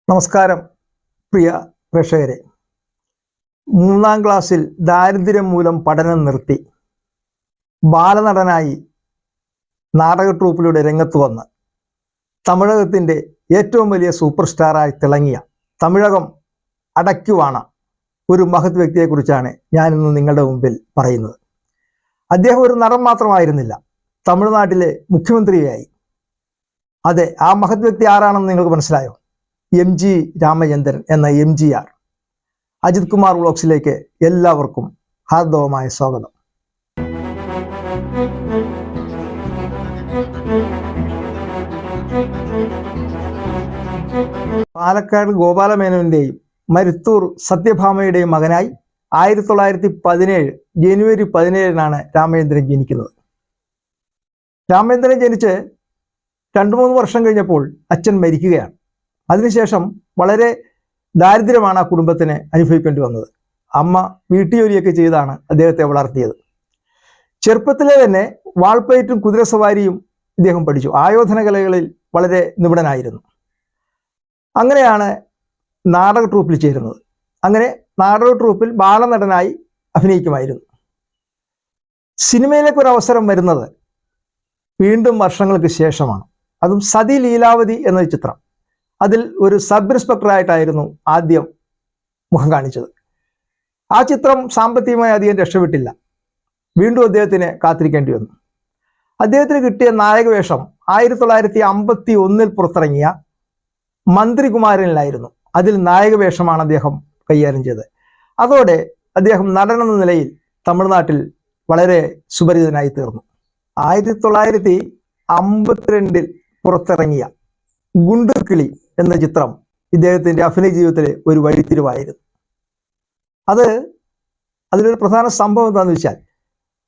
നമസ്കാരം പ്രിയ പ്രേക്ഷകരെ. 3ാം ക്ലാസ്സിൽ ദാരിദ്ര്യം മൂലം പഠനം നിർത്തി ബാലനടനായി നാടക ട്രൂപ്പിലൂടെ രംഗത്ത് വന്ന് തമിഴകത്തിൻ്റെ ഏറ്റവും വലിയ സൂപ്പർ സ്റ്റാറായി തിളങ്ങിയ തമിഴകം അടയ്ക്കുവാണ ഒരു മഹത് വ്യക്തിയെക്കുറിച്ചാണ് ഞാനിന്ന് നിങ്ങളുടെ മുമ്പിൽ പറയുന്നത്. അദ്ദേഹം ഒരു നടൻ മാത്രമായിരുന്നില്ല, തമിഴ്നാട്ടിലെ മുഖ്യമന്ത്രിയായി. അതെ, ആ മഹത് വ്യക്തി ആരാണെന്ന് നിങ്ങൾക്ക് മനസ്സിലായോ? MG രാമചന്ദ്രൻ എന്ന MGR. അജിത് കുമാർ വ്ളോഗ്സിലേക്ക് എല്ലാവർക്കും ഹാർദവമായ സ്വാഗതം. പാലക്കാട് ഗോപാലമേനോന്റെയും മരുത്തൂർ സത്യഭാമയുടെയും മകനായി 1917 ജനുവരി 17 രാമചന്ദ്രൻ ജനിക്കുന്നത്. രാമചന്ദ്രൻ ജനിച്ച് 2-3 വർഷം കഴിഞ്ഞപ്പോൾ അച്ഛൻ മരിക്കുകയാണ്. അതിനുശേഷം വളരെ ദാരിദ്ര്യമാണ് ആ കുടുംബത്തിന് അനുഭവിക്കേണ്ടി വന്നത്. അമ്മ വീട്ടുജോലിയൊക്കെ ചെയ്താണ് അദ്ദേഹത്തെ വളർത്തിയത്. ചെറുപ്പത്തിലെ തന്നെ വാൾപ്പയറ്റും കുതിരസവാരിയും ഇദ്ദേഹം പഠിച്ചു. ആയോധന കലകളിൽ വളരെ നിപുണനായിരുന്നു. അങ്ങനെയാണ് നാടക ട്രൂപ്പിൽ ചേരുന്നത്. അങ്ങനെ നാടക ട്രൂപ്പിൽ ബാലനടനായി അഭിനയിക്കുമായിരുന്നു. സിനിമയിലേക്ക് ഒരു അവസരം വരുന്നത് വീണ്ടും വർഷങ്ങൾക്ക് ശേഷമാണ്. അതും സതി ലീലാവതി എന്ന ചിത്രം. അതിൽ ഒരു സബ് ഇൻസ്പെക്ടറായിട്ടായിരുന്നു ആദ്യം മുഖം കാണിച്ചത്. ആ ചിത്രം സാമ്പത്തികമായി അധികം രക്ഷപ്പെട്ടില്ല. വീണ്ടും അദ്ദേഹത്തിന് കാത്തിരിക്കേണ്ടി വന്നു. അദ്ദേഹത്തിന് കിട്ടിയ നായകവേഷം 1951 പുറത്തിറങ്ങിയ മന്ത്രികുമാരനിലായിരുന്നു. അതിൽ നായകവേഷമാണ് അദ്ദേഹം കൈകാര്യം ചെയ്തത്. അതോടെ അദ്ദേഹം നടനെന്ന നിലയിൽ തമിഴ്നാട്ടിൽ വളരെ സുപരിചിതനായി തീർന്നു. 1952 പുറത്തിറങ്ങിയ ഗുണ്ടൂർക്കിളി എന്ന ചിത്രം ഇദ്ദേഹത്തിൻ്റെ അഭിനയ ജീവിതത്തിലെ ഒരു വഴിത്തിരിവായിരുന്നു. അതിലൊരു പ്രധാന സംഭവം എന്താണെന്ന് വെച്ചാൽ,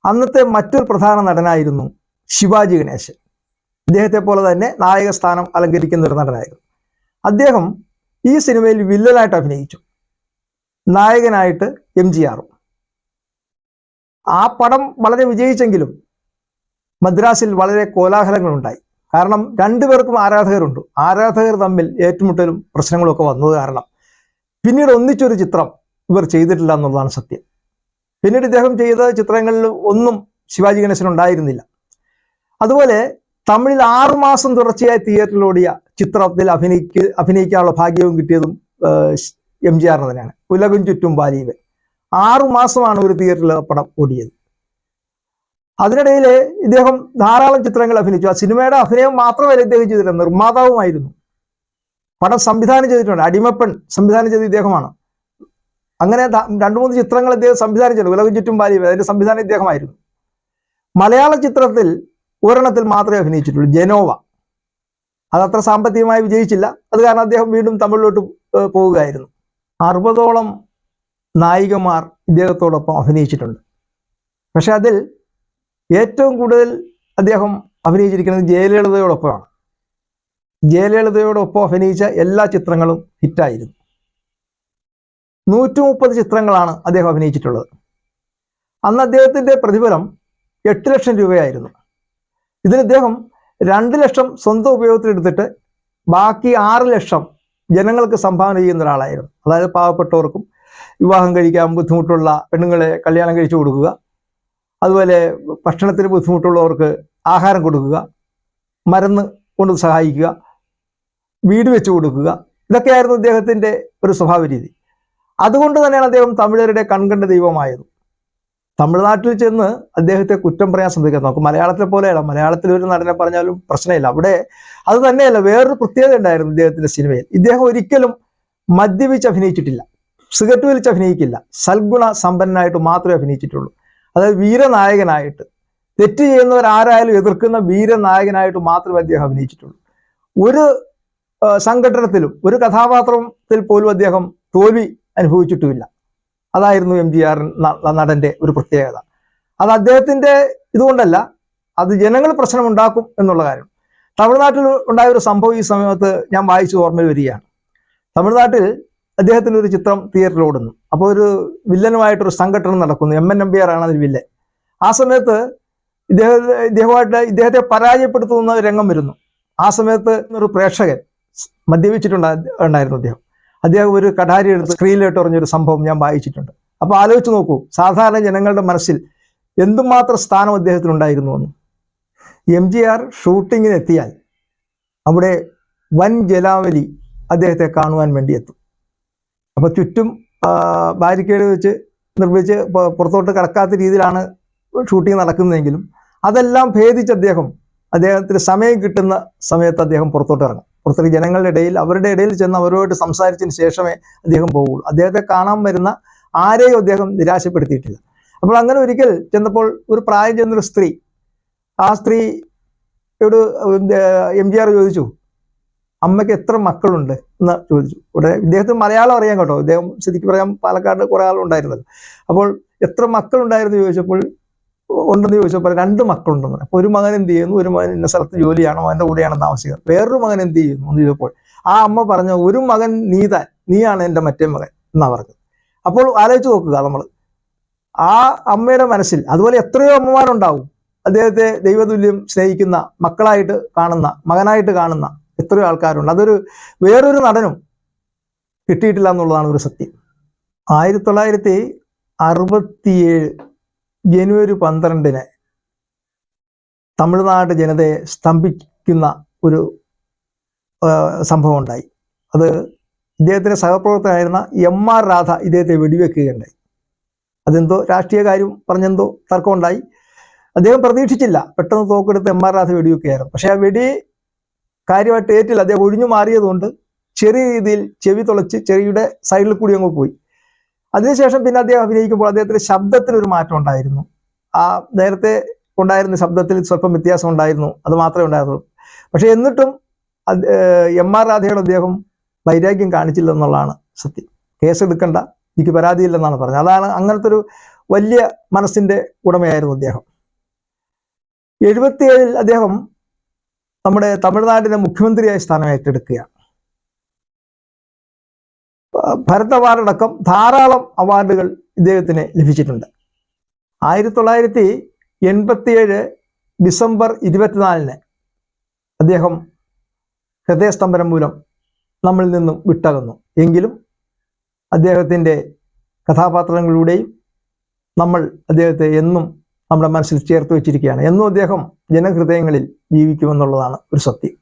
അന്നത്തെ മറ്റൊരു പ്രധാന നടനായിരുന്നു ശിവാജി ഗണേശൻ. ഇദ്ദേഹത്തെ പോലെ തന്നെ നായക സ്ഥാനം അലങ്കരിക്കുന്ന ഒരു നടനായിരുന്നു. അദ്ദേഹം ഈ സിനിമയിൽ വില്ലനായിട്ട് അഭിനയിച്ചു, നായകനായിട്ട് MGR. ആ പടം വളരെ വിജയിച്ചെങ്കിലും മദ്രാസിൽ വളരെ കോലാഹലങ്ങളുണ്ടായി. കാരണം രണ്ടുപേർക്കും ആരാധകരുണ്ട്. ആരാധകർ തമ്മിൽ ഏറ്റുമുട്ടലും പ്രശ്നങ്ങളും ഒക്കെ വന്നത് കാരണം പിന്നീട് ഒന്നിച്ചൊരു ചിത്രം ഇവർ ചെയ്തിട്ടില്ല എന്നുള്ളതാണ് സത്യം. പിന്നീട് ഇദ്ദേഹം ചെയ്ത ചിത്രങ്ങളിൽ ഒന്നും ശിവാജി ഗണേശൻ ഉണ്ടായിരുന്നില്ല. അതുപോലെ തമിഴിൽ 6 മാസം തുടർച്ചയായി തിയേറ്ററിലോടിയ ചിത്രത്തിൽ അഭിനയിക്കാനുള്ള ഭാഗ്യവും കിട്ടിയതും MGR തന്നെയാണ്. ഉലകും ചുറ്റും ബാലീവൻ 6 മാസമാണ് ഒരു തിയേറ്ററിൽ പടം ഓടിയത്. അതിനിടയിൽ ഇദ്ദേഹം ധാരാളം ചിത്രങ്ങൾ അഭിനയിച്ചു. ആ സിനിമയുടെ അഭിനയം മാത്രമല്ല ഇദ്ദേഹം ചെയ്തില്ല, നിർമ്മാതാവുമായിരുന്നു. പടം സംവിധാനം ചെയ്തിട്ടുണ്ട്. അടിമപ്പൻ സംവിധാനം ചെയ്ത ഇദ്ദേഹമാണ്. അങ്ങനെ 2-3 ചിത്രങ്ങൾ ഇദ്ദേഹം സംവിധാനം ചെയ്തു. ഉലകും ചുറ്റും ബാലീവൻ, അതിന്റെ സംവിധാനം ഇദ്ദേഹമായിരുന്നു. മലയാള ചിത്രത്തിൽ ഒരെണ്ണത്തിൽ മാത്രമേ അഭിനയിച്ചിട്ടുള്ളൂ, ജനോവ. അതത്ര സാമ്പത്തികമായി വിജയിച്ചില്ല. അത് കാരണം അദ്ദേഹം വീണ്ടും തമിഴിലോട്ട് പോവുകയായിരുന്നു. 60ഓളം നായികമാർ ഇദ്ദേഹത്തോടൊപ്പം അഭിനയിച്ചിട്ടുണ്ട്. പക്ഷെ അതിൽ ഏറ്റവും കൂടുതൽ അദ്ദേഹം അഭിനയിച്ചിരിക്കുന്നത് ജയലളിതയോടൊപ്പമാണ്. ജയലളിതയോടൊപ്പം അഭിനയിച്ച എല്ലാ ചിത്രങ്ങളും ഹിറ്റായിരുന്നു. 130 ചിത്രങ്ങളാണ് അദ്ദേഹം അഭിനയിച്ചിട്ടുള്ളത്. അന്ന് അദ്ദേഹത്തിൻ്റെ പ്രതിഫലം 8 ലക്ഷം രൂപയായിരുന്നു. ഇതിൽ അദ്ദേഹം 2 ലക്ഷം സ്വന്തം ഉപയോഗത്തിലെടുത്തിട്ട് ബാക്കി 6 ലക്ഷം ജനങ്ങൾക്ക് സംഭാവന ചെയ്യുന്ന ഒരാളായിരുന്നു. അതായത് പാവപ്പെട്ടവർക്കും വിവാഹം കഴിക്കാൻ ബുദ്ധിമുട്ടുള്ള പെണ്ണുങ്ങളെ കല്യാണം കഴിച്ചു കൊടുക്കുക, അതുപോലെ ഭക്ഷണത്തിന് ബുദ്ധിമുട്ടുള്ളവർക്ക് ആഹാരം കൊടുക്കുക, മരുന്ന് കൊണ്ട് സഹായിക്കുക, വീട് വെച്ച് കൊടുക്കുക. ഇതൊക്കെയായിരുന്നു അദ്ദേഹത്തിൻ്റെ ഒരു സ്വഭാവ രീതി. അതുകൊണ്ട് തന്നെയാണ് അദ്ദേഹം തമിഴരുടെ കൺകണ്ട ദൈവമായത്. തമിഴ്നാട്ടിൽ ചെന്ന് അദ്ദേഹത്തെ കുറ്റം പറയാൻ ശ്രദ്ധിക്കാൻ നോക്കും. മലയാളത്തിലെ പോലെയല്ല. മലയാളത്തിൽ ഒരു നടനെ പറഞ്ഞാലും പ്രശ്നമില്ല. അവിടെ അത് തന്നെയല്ല, വേറൊരു പ്രത്യേകത ഉണ്ടായിരുന്നു ഇദ്ദേഹത്തിൻ്റെ സിനിമയിൽ. ഇദ്ദേഹം ഒരിക്കലും മദ്യപിച്ച് അഭിനയിച്ചിട്ടില്ല, സിഗരറ്റ് വലിച്ച് അഭിനയിക്കില്ല. സൽഗുണ സമ്പന്നനായിട്ട് മാത്രമേ അഭിനയിച്ചിട്ടുള്ളൂ. അതായത് വീരനായകനായിട്ട്, തെറ്റ് ചെയ്യുന്നവരാരായാലും എതിർക്കുന്ന വീരനായകനായിട്ട് മാത്രമേ അദ്ദേഹം അഭിനയിച്ചിട്ടുള്ളൂ. ഒരു സംഘടനത്തിലും ഒരു കഥാപാത്രത്തിൽ പോലും അദ്ദേഹം തോൽവി അനുഭവിച്ചിട്ടുമില്ല. അതായിരുന്നു MGR നടൻ്റെ ഒരു പ്രത്യേകത. അത് അദ്ദേഹത്തിൻ്റെ ഇതുകൊണ്ടല്ല, അത് ജനങ്ങൾ പ്രശ്നമുണ്ടാക്കും എന്നുള്ള കാര്യം. തമിഴ്നാട്ടിൽ ഉണ്ടായ ഒരു സംഭവം ഈ സമയത്ത് ഞാൻ വായിച്ച് ഓർമ്മയിൽ വരികയാണ്. തമിഴ്നാട്ടിൽ അദ്ദേഹത്തിന് ഒരു ചിത്രം തിയേറ്ററിൽ ഓടുന്നു. അപ്പോൾ ഒരു വില്ലനുമായിട്ടൊരു സംഘടന നടക്കുന്നു. MN നമ്പ്യാറാണ് അതിൽ വില്ലൻ. ആ സമയത്ത് ഇദ്ദേഹത്തെ പരാജയപ്പെടുത്തുന്ന രംഗം വരുന്നു. ആ സമയത്ത് ഒരു പ്രേക്ഷകൻ ഉണ്ടായിരുന്നു അദ്ദേഹം ഒരു കഠാരി എടുത്ത് സ്ക്രീനിലോട്ട് പറഞ്ഞൊരു സംഭവം ഞാൻ വായിച്ചിട്ടുണ്ട്. അപ്പോൾ ആലോചിച്ച് നോക്കൂ, സാധാരണ ജനങ്ങളുടെ മനസ്സിൽ എന്തുമാത്രം സ്ഥാനം അദ്ദേഹത്തിനുണ്ടായിരുന്നു എന്ന്. MGR ഷൂട്ടിങ്ങിന് എത്തിയാൽ അവിടെ വൻ ജലാവലി അദ്ദേഹത്തെ കാണുവാൻ വേണ്ടി എത്തും. അപ്പോൾ ചുറ്റും ബാരിക്കേഡ് വെച്ച് നിർമ്മിച്ച് പുറത്തോട്ട് കടക്കാത്ത രീതിയിലാണ് ഷൂട്ടിംഗ് നടക്കുന്നതെങ്കിലും അതെല്ലാം ഭേദിച്ച് അദ്ദേഹത്തിന് സമയം കിട്ടുന്ന സമയത്ത് അദ്ദേഹം പുറത്തോട്ട് ഇറങ്ങും. പുറത്തേക്ക് ജനങ്ങളുടെ ഇടയിൽ, അവരുടെ ഇടയിൽ ചെന്ന് അവരോട് സംസാരിച്ചതിന് ശേഷമേ അദ്ദേഹം പോവുള്ളൂ. അദ്ദേഹത്തെ കാണാൻ വരുന്ന ആരെയും അദ്ദേഹം നിരാശപ്പെടുത്തിയിട്ടില്ല. അപ്പോൾ അങ്ങനെ ഒരിക്കൽ ചെന്നപ്പോൾ ഒരു പ്രായം ചെന്നൊരു സ്ത്രീ, ആ സ്ത്രീയോട് MGR ചോദിച്ചു, അമ്മയ്ക്ക് എത്ര മക്കളുണ്ട് എന്ന് ചോദിച്ചു. ഇവിടെ ഇദ്ദേഹത്തിന് മലയാളം അറിയാം കേട്ടോ, ഇദ്ദേഹം ശരിക്കും പറയാൻ പാലക്കാട് കുറേ ആളുണ്ടായിരുന്നത്. അപ്പോൾ എത്ര മക്കളുണ്ടായിരുന്നു ചോദിച്ചപ്പോൾ ഉണ്ടെന്ന് ചോദിച്ചപ്പോൾ 2 മക്കളുണ്ടെന്ന് പറഞ്ഞു. അപ്പോൾ ഒരു മകൻ എന്ത് ചെയ്യുന്നു, ഒരു മകൻ ഇന്ന സ്ഥലത്ത് ജോലിയാണോ, അവൻ്റെ കൂടെയാണ് താമസിക്കുന്നത്. വേറൊരു മകൻ എന്ത് ചെയ്യുന്നു എന്ന് ചോദിച്ചപ്പോൾ ആ അമ്മ പറഞ്ഞു, ഒരു മകൻ നീയാണ് എൻ്റെ മറ്റേ മകൻ എന്നാണ് പറഞ്ഞത്. അപ്പോൾ ആലോചിച്ച് നോക്കുക, നമ്മൾ ആ അമ്മയുടെ മനസ്സിൽ അതുപോലെ എത്രയോ അമ്മമാരുണ്ടാവും അദ്ദേഹത്തെ ദൈവതുല്യം സ്നേഹിക്കുന്ന, മക്കളായിട്ട് കാണുന്ന, മകനായിട്ട് കാണുന്ന എത്രയോ ആൾക്കാരുണ്ട്. അതൊരു വേറൊരു നടനും കിട്ടിയിട്ടില്ല എന്നുള്ളതാണ് ഒരു സത്യം. 1967 ജനുവരി 12 തമിഴ്നാട് ജനതയെ സ്തംഭിക്കുന്ന ഒരു സംഭവം ഉണ്ടായി. അത് ഇദ്ദേഹത്തിൻ്റെ സഹപ്രവർത്തകനായിരുന്ന MR രാധ ഇദ്ദേഹത്തെ വെടിവെക്കുകയുണ്ടായി. അതെന്തോ രാഷ്ട്രീയ കാര്യം പറഞ്ഞെന്തോ തർക്കമുണ്ടായി. അദ്ദേഹം പ്രതീക്ഷിച്ചില്ല, പെട്ടെന്ന് തോക്കെടുത്ത് MR രാധ വെടിവെക്കുകയായിരുന്നു. പക്ഷേ ആ വെടി കാര്യമായിട്ട് ഏറ്റില്ല. അദ്ദേഹം ഒഴിഞ്ഞു മാറിയതുകൊണ്ട് ചെറിയ രീതിയിൽ ചെവി തുളച്ച് ചെവിയുടെ സൈഡിൽ കൂടി അങ്ങ് പോയി. അതിനുശേഷം പിന്നെ അദ്ദേഹം അഭിനയിക്കുമ്പോൾ അദ്ദേഹത്തിൻ്റെ ശബ്ദത്തിനൊരു മാറ്റം ഉണ്ടായിരുന്നു. ആ നേരത്തെ ഉണ്ടായിരുന്ന ശബ്ദത്തിൽ സ്വല്പം വ്യത്യാസം ഉണ്ടായിരുന്നു, അത് മാത്രമേ ഉണ്ടായിരുന്നുള്ളൂ. പക്ഷേ എന്നിട്ടും MR രാധയോട് അദ്ദേഹം വൈരാഗ്യം കാണിച്ചില്ല എന്നുള്ളതാണ് സത്യം. കേസെടുക്കണ്ട, എനിക്ക് പരാതിയില്ലെന്നാണ് പറഞ്ഞത്. അതാണ് അങ്ങനത്തെ ഒരു വലിയ മനസ്സിൻ്റെ ഉടമയായിരുന്നു അദ്ദേഹം. 77 അദ്ദേഹം നമ്മുടെ തമിഴ്നാടിൻ്റെ മുഖ്യമന്ത്രിയായി സ്ഥാനം ഏറ്റെടുക്കുകയാണ്. ഭരത് അവാർഡടക്കം ധാരാളം അവാർഡുകൾ ഇദ്ദേഹത്തിന് ലഭിച്ചിട്ടുണ്ട്. 1987 ഡിസംബർ 24 അദ്ദേഹം ഹൃദയസ്തംഭനം മൂലം നമ്മളിൽ നിന്നും വിട്ടകന്നു. എങ്കിലും അദ്ദേഹത്തിൻ്റെ കഥാപാത്രങ്ങളിലൂടെയും നമ്മൾ അദ്ദേഹത്തെ എന്നും നമ്മുടെ മനസ്സിൽ ചേർത്ത് വെച്ചിരിക്കുകയാണ്. എന്നും അദ്ദേഹം ജനഹൃദയങ്ങളിൽ ജീവിക്കുമെന്നുള്ളതാണ് ഒരു സത്യം.